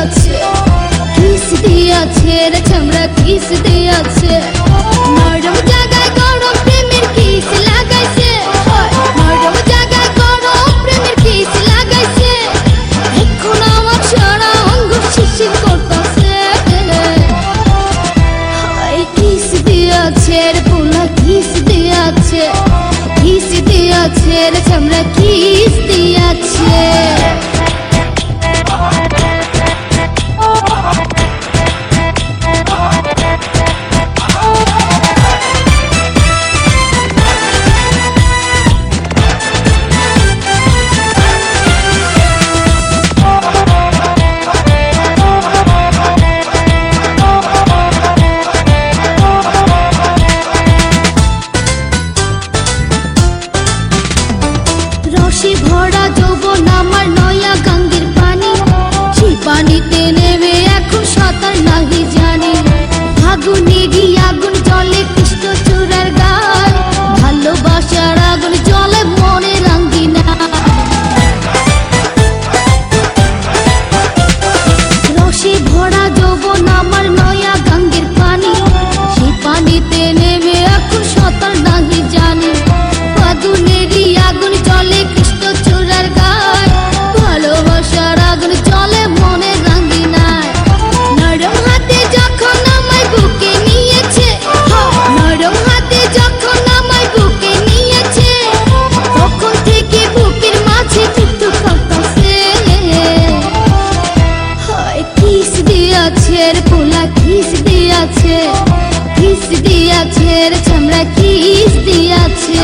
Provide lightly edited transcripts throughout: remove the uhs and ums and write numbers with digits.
দিয়াছে, কিস দিয়াছে রে চামড়া কিস দিয়াছে। নরম জায়গায় গরম প্রেমের কিস লাগাইছে, নরম জায়গায় গরম প্রেমের কিস লাগাইছে। এখন আমার সারা অঙ্গ শিশির করতেছে, কিস দিয়াছে রে পোলা কিস দিয়াছে, কিস দিয়াছে রে চামড়া কিস দিয়াছে। রসে ভরা যৌবন আমার নয়া গাঙ্গের পানি, সেই পানিতে নেমে এখন সাঁতার নাহি জানি। ফাগুনেরই আগুন জলে কৃষ্ণ চূড়ার গান, ভালোবাসার আগুন জলে মনে রাঙ্গিনা। রসে ভরা যৌবন আমার নয়া গাঙ্গের পানি, সেই পানিতে নেমে এখন সাঁতার নাহি জানি। ফাগুনেরই আগুন জলে কৃষ্ণ চূড়ার গায়, ভালোবাসার আগুন জলে মনে রাঙ্গিনায়। নরম হাতে যখন আমায় বুকে নিয়েছে, নরম হাতে যখন আমায় বুকে নিয়েছে, তখন থেকে বুকের মাঝে টুকটুক করতেছে। কিস দিয়াছে রে পোলা কিস দিয়াছে, কিস দিয়াছে রে চামড়া কিস দিয়াছে।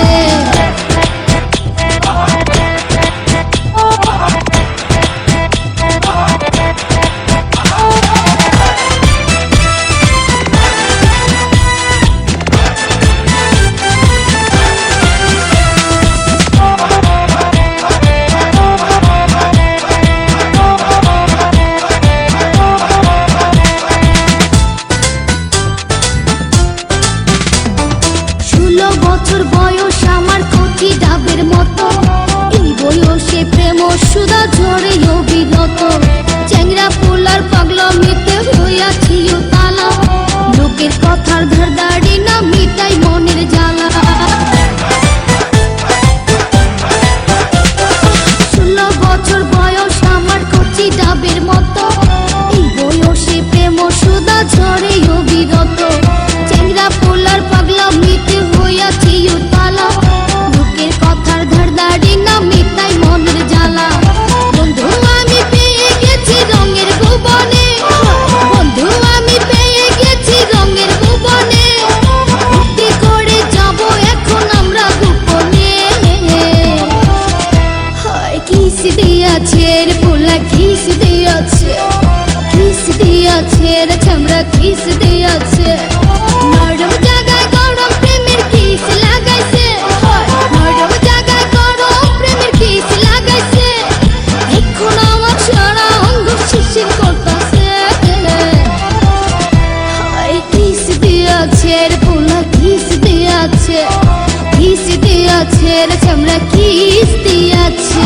বছর বয়স আমার কচি ডাবের মতো, এই বয়সে প্রেম সুধা ঝরে অবিরত। চ্যাংরা পোলার পাগলামিতে হইয়াছি তালা, লোকের কথার ধারদাড়ি না মিটাই মনের জ্বালা। 16 বছর বয়স আমার কচি ডাবের মতো, এই বয়সে প্রেম সুধা ঝরে অবিরত। চ্যাংরা পোলার পাগলামিতে হইয়াছি তালা, লোকের কথার ধারদাড়ি না মিটাই মনের জ্বালা। বন্ধু আমি পেয়ে গেছি রঙের ভুবনে, বন্ধু আমি পেয়ে গেছি রঙের ভুবনে। ভক্তি করে যাব এখন আমরা গোপনে। কিস দিয়াছে রে পোলা কিস দিয়াছে, কিস দিয়াছে রে চামড়া কিস দিয়াছে। নরম জায়গায় গরম প্রেমের কিস লাগাইছে, নরম জায়গায় গরম প্রেমের কিস লাগাইছে। এখন আমার সারা অঙ্গ শিশির করতেছে, কিস দিয়াছে রে পোলা কিস দিয়াছে, কিস দিয়াছে রে চামড়া কিস দিয়াছে।